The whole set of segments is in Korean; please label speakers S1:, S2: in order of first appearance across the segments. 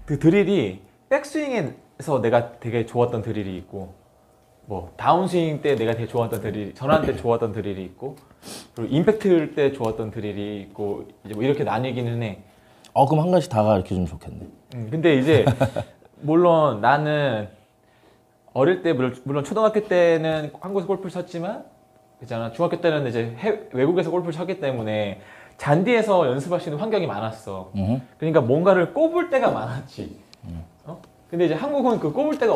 S1: 그 드릴이 백스윙에서 내가 되게 좋았던 드릴이 있고, 뭐 다운스윙 때 내가 되게 좋았던 드릴, 전환 때 좋았던 드릴이 있고, 그리고 임팩트 때 좋았던 드릴이 있고, 이제 뭐 이렇게 나뉘기는 해.
S2: 그럼 한 가지 다 가르쳐주면 좋겠네.
S1: 근데 이제 물론 나는 어릴 때 물론 초등학교 때는 한국에서 골프를 쳤지만, 그잖아. 중학교 때는 이제 외국에서 골프를 쳤기 때문에 잔디에서 연습할 수 있는 환경이 많았어. 그러니까 뭔가를 꼽을 때가 많았지. 근데 이제 한국은 그 꼽을 때가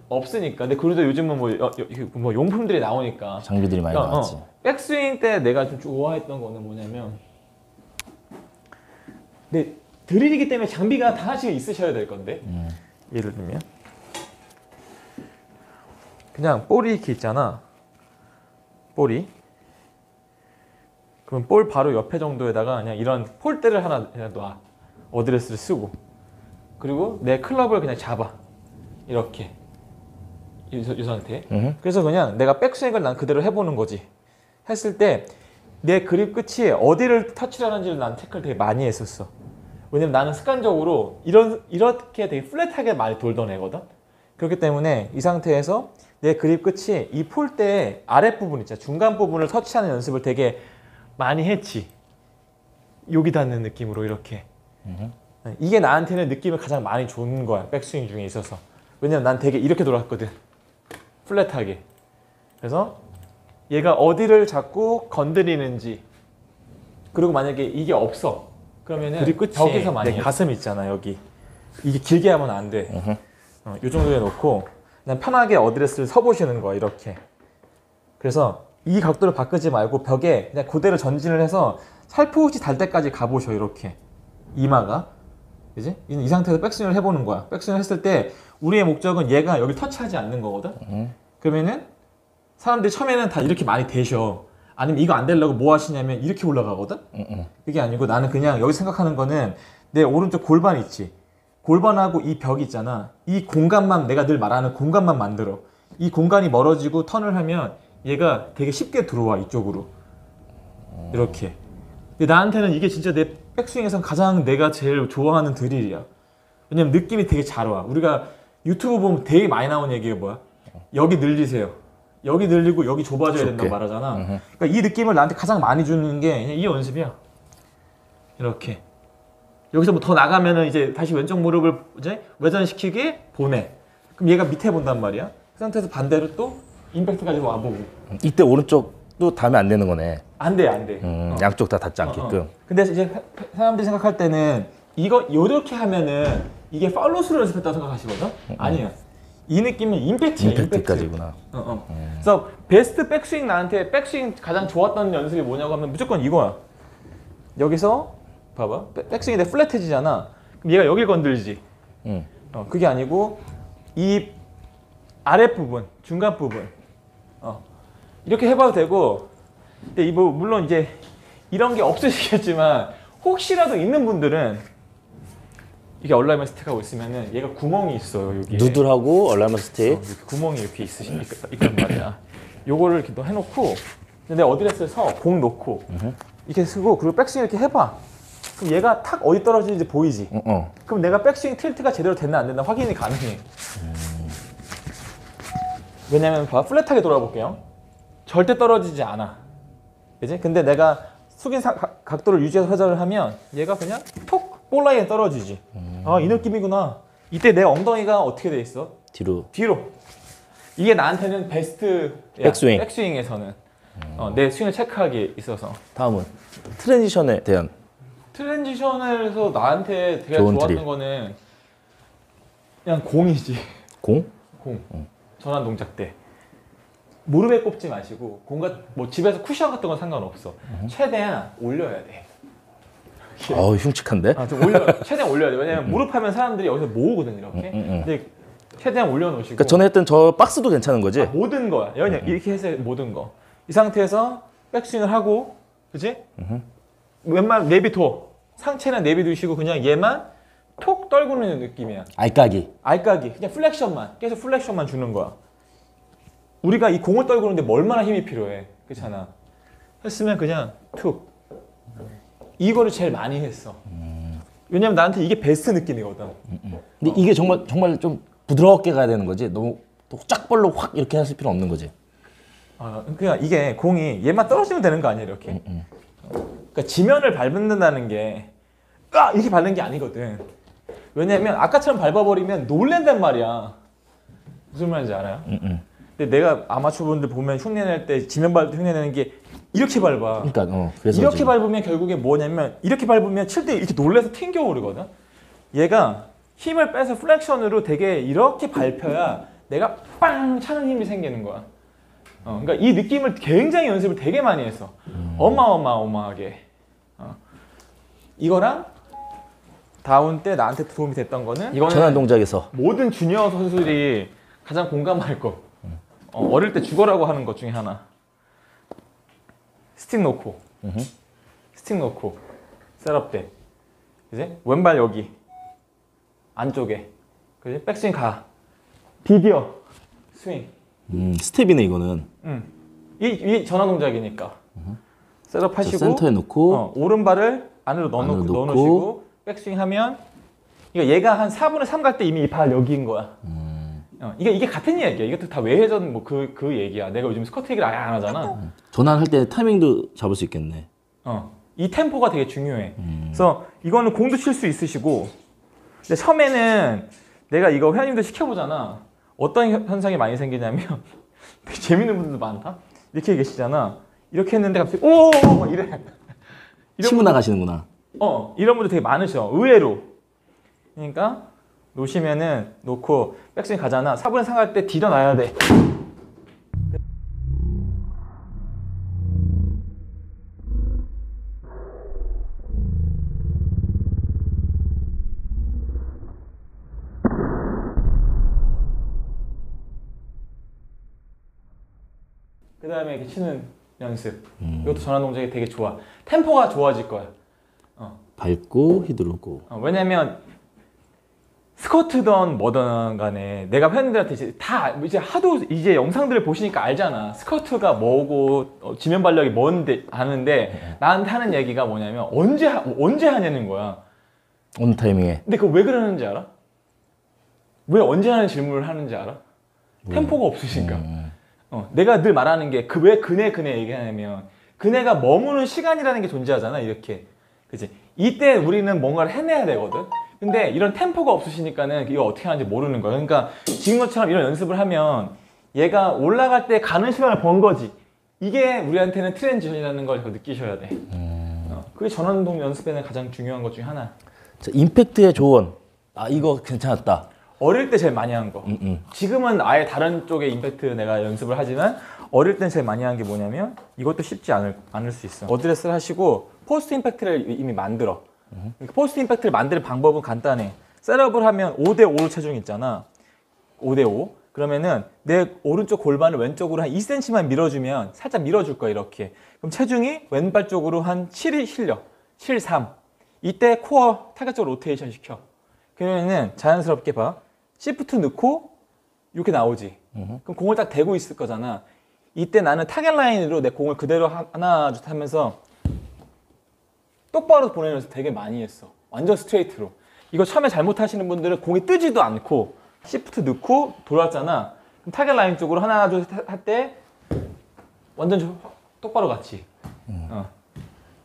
S1: 없으니까. 근데 그래도 요즘은 뭐 용품들이 나오니까
S2: 장비들이 많이 나왔지.
S1: 백스윙 때 내가 좀 좋아했던 거는 뭐냐면, 근데 드릴이기 때문에 장비가 다 하나씩 있으셔야 될 건데, 예를 들면 그냥 볼이 이렇게 있잖아. 볼이. 그럼 볼 바로 옆에 정도에다가 그냥 이런 폴대를 하나 그냥 놔. 어드레스를 쓰고. 그리고 내 클럽을 그냥 잡아. 이렇게. 이 상태. 그래서 그냥 내가 백스윙을 난 그대로 해보는 거지. 했을 때 내 그립 끝이 어디를 터치를 하는지를 난 체크를 되게 많이 했었어. 왜냐면 나는 습관적으로 이렇게 되게 플랫하게 많이 돌던 애거든. 그렇기 때문에 이 상태에서 내 그립 끝이 이 폴대의 아랫부분 있잖아. 중간 부분을 터치하는 연습을 되게 많이 했지. 여기 닿는 느낌으로 이렇게. 이게 나한테는 느낌을 가장 많이 주는 거야. 백스윙 중에 있어서. 왜냐면 난 되게 이렇게 돌았거든. 플랫하게. 그래서 얘가 어디를 자꾸 건드리는지, 그리고 만약에 이게 없어. 그러면은 그립 끝이 벽에서 많이 내 가슴 있잖아. 여기. 이게 길게 하면 안 돼. 이 정도에 놓고 그냥 편하게 어드레스를 서보시는 거야. 이렇게. 그래서 이 각도를 바꾸지 말고 벽에 그냥 그대로 전진을 해서 살포시 닿을 때까지 가보셔. 이렇게. 이마가. 그지? 이 상태에서 백스윙을 해보는 거야. 백스윙을 했을 때 우리의 목적은 얘가 여기 터치하지 않는 거거든. 그러면은 사람들이 처음에는 다 이렇게 많이 대셔. 아니면 이거 안 되려고 뭐 하시냐면 이렇게 올라가거든. 그게 아니고 나는 그냥 여기 생각하는 거는 내 오른쪽 골반 있지. 골반하고 이 벽 있잖아. 이 공간만, 내가 늘 말하는 공간만 만들어. 이 공간이 멀어지고 턴을 하면 얘가 되게 쉽게 들어와. 이쪽으로. 이렇게. 근데 나한테는 이게 진짜 내 백스윙에선 가장 내가 제일 좋아하는 드릴이야. 왜냐면 느낌이 되게 잘 와. 우리가 유튜브 보면 되게 많이 나오는 얘기가 뭐야? 여기 늘리세요. 여기 늘리고 여기 좁아져야 된다고 말하잖아. 그러니까 이 느낌을 나한테 가장 많이 주는 게 그냥 이 연습이야. 이렇게. 여기서 뭐 더 나가면은 이제 다시 왼쪽 무릎을 이제 외전시키게 보내. 그럼 얘가 밑에 본단 말이야. 그 상태에서 반대로 또 임팩트까지 와보고.
S2: 이때 오른쪽도 닿으면 안 되는 거네.
S1: 안 돼, 안 돼.
S2: 양쪽 다 닿지 않게끔.
S1: 근데 이제 사람들이 생각할 때는 이거 요렇게 하면은 이게 팔로스로 연습했다고 생각하시거든? 아니야. 이 느낌은 임팩트야.
S2: 임팩트까지구나.
S1: 그래서 베스트 백스윙, 나한테 백스윙 가장 좋았던 연습이 뭐냐고 하면 무조건 이거야. 여기서 봐봐. 백스윙이 내 플랫해지잖아. 그럼 얘가 여길 건들지. 그게 아니고 이 아랫부분, 중간 부분. 이렇게 해봐도 되고. 근데 뭐 물론 이제 이런 게 없으시겠지만 혹시라도 있는 분들은 이게 얼라이먼 스틱하고 있으면은 얘가 구멍이 있어요. 여기
S2: 누들하고 얼라이먼 스틱.
S1: 이렇게 구멍이 이렇게 있단 말이야. 요거를 이렇게 해놓고 내 어드레스를 서 공 놓고 이렇게 쓰고, 그리고 백스윙 이렇게 해봐. 그럼 얘가 탁 어디 떨어지는지 보이지? 그럼 내가 백스윙 틸트가 제대로 됐나 안 됐나 확인이 가능해. 왜냐면 봐, 플랫하게 돌아볼게요. 절대 떨어지지 않아. 그지? 근데 내가 숙인 각도를 유지해서 회전을 하면 얘가 그냥 톡 볼 라인에 떨어지지. 이 느낌이구나. 이때 내 엉덩이가 어떻게 돼 있어?
S2: 뒤로.
S1: 이게 나한테는 베스트
S2: 백스윙.
S1: 백스윙에서는 내 스윙을 체크하기에 있어서.
S2: 다음은 트랜지션에 대한.
S1: 트랜지션에서 나한테 되게
S2: 좋은
S1: 좋았던
S2: 드릴.
S1: 거는 그냥 공이지.
S2: 공?
S1: 공. 전환 동작 때. 무릎에 꼽지 마시고, 뭐 집에서 쿠션 같은 건 상관없어. 최대한 올려야 돼.
S2: 흉측한데?
S1: 좀 최대한 올려야 돼. 왜냐면 무릎 하면 사람들이 여기서 모으거든, 이렇게. 근데 최대한 올려놓으시고.
S2: 그러니까 전에 했던 저 박스도 괜찮은 거지?
S1: 모든 거야. 그냥 이렇게 해서 모든 거. 이 상태에서 백스윙을 하고, 그치? 웬만하면 내비둬. 상체는 내비두시고 그냥 얘만 톡 떨구는 느낌이야.
S2: 알까기.
S1: 그냥 플렉션만. 계속 플렉션만 주는 거야. 우리가 이 공을 떨구는데 뭐 얼마나 힘이 필요해. 그렇잖아. 했으면 그냥 툭. 이거를 제일 많이 했어. 왜냐면 나한테 이게 베스트 느낌이거든.
S2: 근데 이게 정말 좀 부드럽게 가야 되는 거지. 너무 쫙 벌로 확 이렇게 하실 필요 없는 거지.
S1: 그러니까 이게 공이 얘만 떨어지면 되는 거 아니야 이렇게. 그러니까 지면을 밟는다는 게 이렇게 밟는 게 아니거든. 왜냐면 아까처럼 밟아버리면 놀랜단 말이야. 무슨 말인지 알아요? 근데 내가 아마추어 분들 보면 흉내낼 때 지면 밟을 때 흉내내는 게 이렇게 밟아.
S2: 그러니까 그래서
S1: 이렇게
S2: 지금.
S1: 밟으면 결국에 뭐냐면 이렇게 밟으면 칠 때 이렇게 놀래서 튕겨오르거든. 얘가 힘을 빼서 플렉션으로 되게 이렇게 밟혀야 내가 빵 차는 힘이 생기는 거야. 그러니까 이 느낌을 굉장히 연습을 되게 많이 했어. 어마어마하게. 이거랑 다운 때 나한테 도움이 됐던 거는 이거는
S2: 전환 동작에서
S1: 모든 주니어 선수들이 가장 공감할 거. 어릴 때 죽어라고 하는 것 중에 하나. 스틱 놓고 셋업 때 이제 왼발 여기 안쪽에 그지 백스윙 가 디디어 스윙
S2: 스텝이네 이거는.
S1: 이 전환 동작이니까 셋업 하시고
S2: 센터에 놓고
S1: 오른발을 안으로 넣어놓으시고 백스윙 하면 얘가 한 4분의 3 갈 때 이미 이 발 여기인 거야. 이게 같은 얘기야. 이것도 다 외회전 뭐 그 얘기야. 내가 요즘 스쿼트 얘기를 아예 안 하잖아.
S2: 전환할 때 타이밍도 잡을 수 있겠네.
S1: 이 템포가 되게 중요해. 그래서 이거는 공도 칠 수 있으시고, 근데 처음에는 내가 이거 회원님도 시켜보잖아. 어떤 현상이 많이 생기냐면 되게 재밌는 분들 많다. 이렇게 계시잖아. 이렇게 했는데 갑자기 오 막 이래.
S2: 치고 나가시는구나.
S1: 이런 분들 되게 많으셔. 의외로. 그러니까 놓으시면은 놓고 백스윙 가잖아. 4분의 3 갈 때 뒤로 놔야 돼. 그 다음에 이렇게 치는 연습. 이것도 전환 동작이 되게 좋아. 템포가 좋아질 거야.
S2: 밟고 휘두르고.
S1: 왜냐면 스쿼트든 뭐든 간에 내가 회원들한테 이제 하도 이제 영상들을 보시니까 알잖아. 스쿼트가 뭐고 지면 발력이 뭔데 아는데 나한테 하는 얘기가 뭐냐면 언제 하냐는 거야.
S2: 어느 타이밍에.
S1: 근데 그거 왜 그러는지 알아? 왜 언제 하는 질문을 하는지 알아? 템포가 없으니까. 내가 늘 말하는 게 왜 그네 얘기하냐면 그네가 머무는 시간이라는 게 존재하잖아. 이렇게. 그치? 이때 우리는 뭔가를 해내야 되거든. 근데 이런 템포가 없으시니까는 이거 어떻게 하는지 모르는 거야. 그러니까 지금 것처럼 이런 연습을 하면 얘가 올라갈 때 가는 시간을 번 거지. 이게 우리한테는 트랜지션이라는 걸 느끼셔야 돼. 그게 전환동 연습에는 가장 중요한 것 중에 하나.
S2: 자, 임팩트의 조언. 이거 괜찮았다.
S1: 어릴 때 제일 많이 한 거. 지금은 아예 다른 쪽의 임팩트 내가 연습을 하지만 어릴 땐 제일 많이 한 게 뭐냐면 이것도 쉽지 않을 수 있어. 어드레스를 하시고 포스트 임팩트를 이미 만들어. 그러니까 포스트 임팩트를 만드는 방법은 간단해. 셋업을 하면 5대5로 체중 있잖아. 5대5. 그러면은 내 오른쪽 골반을 왼쪽으로 한 2cm만 밀어주면 살짝 밀어줄 거야 이렇게. 그럼 체중이 왼발 쪽으로 한 7이 실려. 7, 3. 이때 코어 타겟적 로테이션 시켜. 그러면은 자연스럽게 봐. 시프트 넣고 이렇게 나오지. 그럼 공을 딱 대고 있을 거잖아. 이때 나는 타겟 라인으로 내 공을 그대로 하나 둘 하면서 똑바로 보내는 연습 되게 많이 했어. 완전 스트레이트로. 이거 처음에 잘못하시는 분들은 공이 뜨지도 않고 시프트 넣고 돌았잖아. 그럼 타겟 라인 쪽으로 하나 둘 할 때 완전 똑바로 갔지.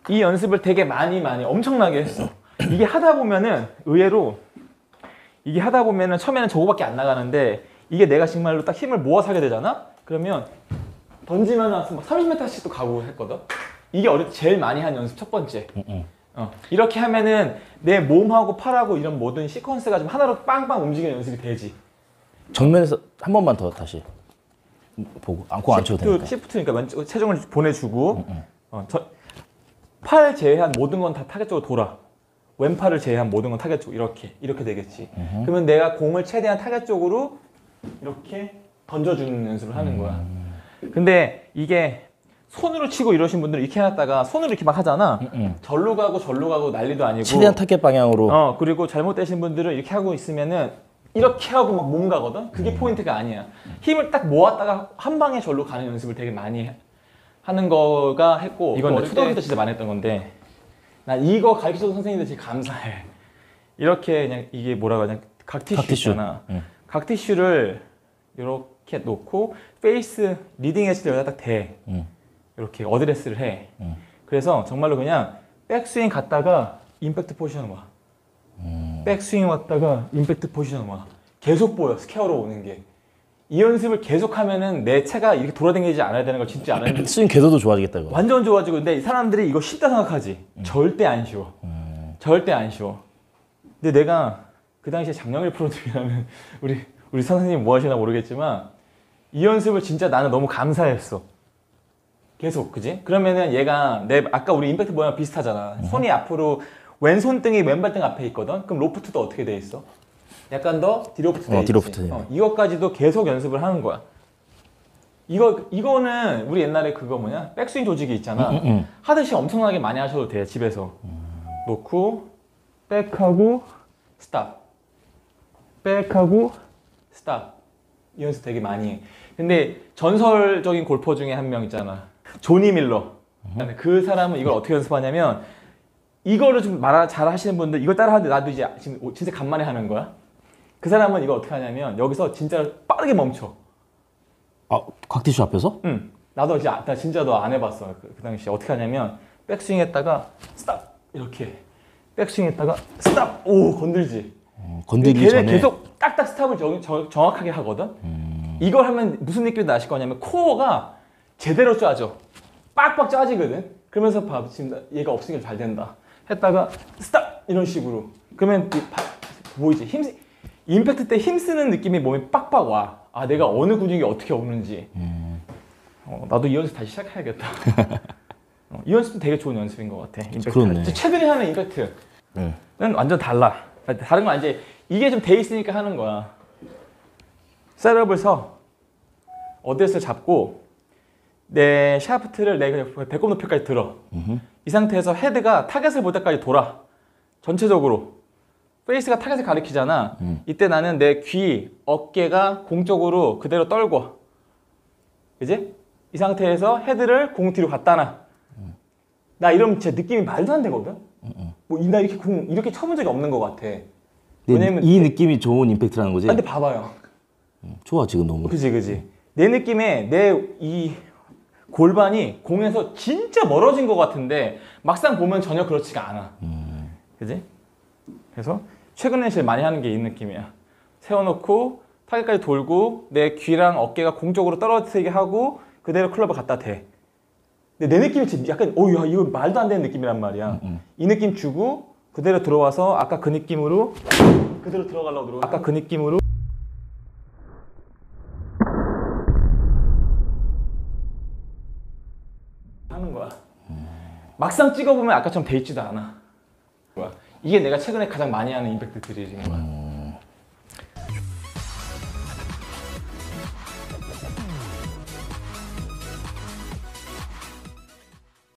S1: 이 연습을 되게 많이 엄청나게 했어. 이게 하다 보면은 의외로 처음에는 저거밖에 안 나가는데 이게 내가 정말로 딱 힘을 모아서 하게 되잖아? 그러면 던지면 막 30m씩도 가고 했거든? 이게 어릴 때 제일 많이 한 연습 첫 번째. 이렇게 하면은 내 몸하고 팔하고 이런 모든 시퀀스가 좀 하나로 빵빵 움직이는 연습이 되지.
S2: 정면에서 한 번만 더 다시 보고 공 안 쳐도 되니까.
S1: 시프트니까 왼쪽 체중을 보내주고 팔 제외한 모든 건 다 타겟 쪽으로 돌아. 왼팔을 제외한 모든 건 타겟 쪽 이렇게 되겠지. 그러면 내가 공을 최대한 타겟 쪽으로 이렇게 던져주는 연습을 하는 거야. 근데 이게 손으로 치고 이러신 분들은 이렇게 해놨다가 손으로 이렇게 막 하잖아. 절로 가고 난리도 아니고.
S2: 최대한 타겟 방향으로.
S1: 그리고 잘못되신 분들은 이렇게 하고 있으면은 이렇게 하고 막 몸 가거든. 그게 포인트가 아니야. 힘을 딱 모았다가 한 방에 절로 가는 연습을 되게 많이 하는 거가 했고. 이건 초등학교 때 진짜 많이 했던 건데 난 이거 가르쳐준 선생님들 되게 감사해. 이렇게 그냥 이게 뭐라고 하냐 각티슈
S2: 각티슈.
S1: 있잖아. 각티슈를 이렇게 놓고 페이스 리딩 엣지를 여기다 딱 대. 이렇게 어드레스를 해. 그래서 정말로 그냥 백스윙 갔다가 임팩트 포지션 와. 백스윙 왔다가 임팩트 포지션 와. 계속 보여 스퀘어로 오는 게. 이 연습을 계속하면은 내 체가 이렇게 돌아다니지 않아야 되는 걸 진짜 알았는데
S2: 스윙 궤도도 좋아지겠다 이거.
S1: 완전 좋아지고. 근데 이 사람들이 이거 쉽다 생각하지. 절대 안 쉬워. 절대 안 쉬워. 근데 내가 그 당시에 장영일 프로님이라는 우리 선생님 뭐 하시나 모르겠지만 이 연습을 진짜 나는 너무 감사했어. 계속 그지? 그러면은 얘가 내 아까 우리 임팩트 모양 비슷하잖아. 손이 앞으로 왼손등이 왼발등 앞에 있거든. 그럼 로프트도 어떻게 돼 있어? 약간 더 디로프트 돼 있지.
S2: 디로프트.
S1: 이것까지도 계속 연습을 하는 거야. 이거는 우리 옛날에 그거 뭐냐? 백스윙 조직이 있잖아. 하듯이 엄청나게 많이 하셔도 돼. 집에서 놓고 백하고 스탑, 백하고 스탑. 이 연습 되게 많이 해. 근데 전설적인 골퍼 중에 한 명 있잖아. 조니 밀러. 그 사람은 이걸 어떻게 연습하냐면 이거를 좀 잘 하시는 분들 이걸 따라 하는데 나도 이제 지금 진짜 간만에 하는 거야. 그 사람은 이거 어떻게 하냐면 여기서 진짜 빠르게 멈춰.
S2: 아 각티슈 앞에서?
S1: 응. 나도 이제 나 진짜 너 안 해봤어. 그 당시 어떻게 하냐면 백스윙 했다가 스탑 이렇게 백스윙 했다가 스탑 오 건들지.
S2: 건들기
S1: 걔네
S2: 전에.
S1: 계속 딱딱 스탑을 정확하게 하거든. 이걸 하면 무슨 느낌이 나실 거냐면 코어가 제대로 짜져. 빡빡 짜지거든. 그러면서 봐 지금 얘가 없으니까 잘 된다. 했다가 스탑 이런 식으로. 그러면 보이지? 임팩트 때 힘쓰는 느낌이 몸에 빡빡 와. 아 내가 어느 근육이 어떻게 오는지. 나도 이 연습 다시 시작해야겠다. 이 연습도 되게 좋은 연습인 것 같아. 임팩트.
S2: 그렇네.
S1: 최근에 하는 임팩트는 완전 달라. 다른 건 이제 이게 좀 돼 있으니까 하는 거야. 셋업을 서 어드레스를 잡고 내 샤프트를 내 배꼽 높이까지 들어. 이 상태에서 헤드가 타겟을 볼 때까지 돌아. 전체적으로. 페이스가 타겟을 가리키잖아. 이때 나는 내 귀, 어깨가 공 쪽으로 그대로 떨궈. 그지? 이 상태에서 헤드를 공 뒤로 갖다 놔. 나 이러면 진짜 느낌이 말도 안 되거든? 나 이렇게 이렇게 쳐본 적이 없는 것 같아. 왜냐면
S2: 이 느낌이 좋은 임팩트라는 거지?
S1: 근데 봐봐요.
S2: 좋아 지금 너무.
S1: 그지. 내 느낌에 내 이 골반이 공에서 진짜 멀어진 것 같은데 막상 보면 전혀 그렇지가 않아. 그지? 그래서 최근에 제일 많이 하는 게 이 느낌이야. 세워놓고 타겟까지 돌고 내 귀랑 어깨가 공 쪽으로 떨어지게 하고 그대로 클럽을 갖다 대. 근데 내 느낌이 진짜 약간 야 이거 말도 안 되는 느낌이란 말이야. 이 느낌 주고 그대로 들어와서 아까 그 느낌으로 그대로 들어가려고 아까 그 느낌으로 하는 거야. 막상 찍어보면 아까처럼 돼 있지도 않아. 이게 내가 최근에 가장 많이 하는 임팩트 드릴인 거야.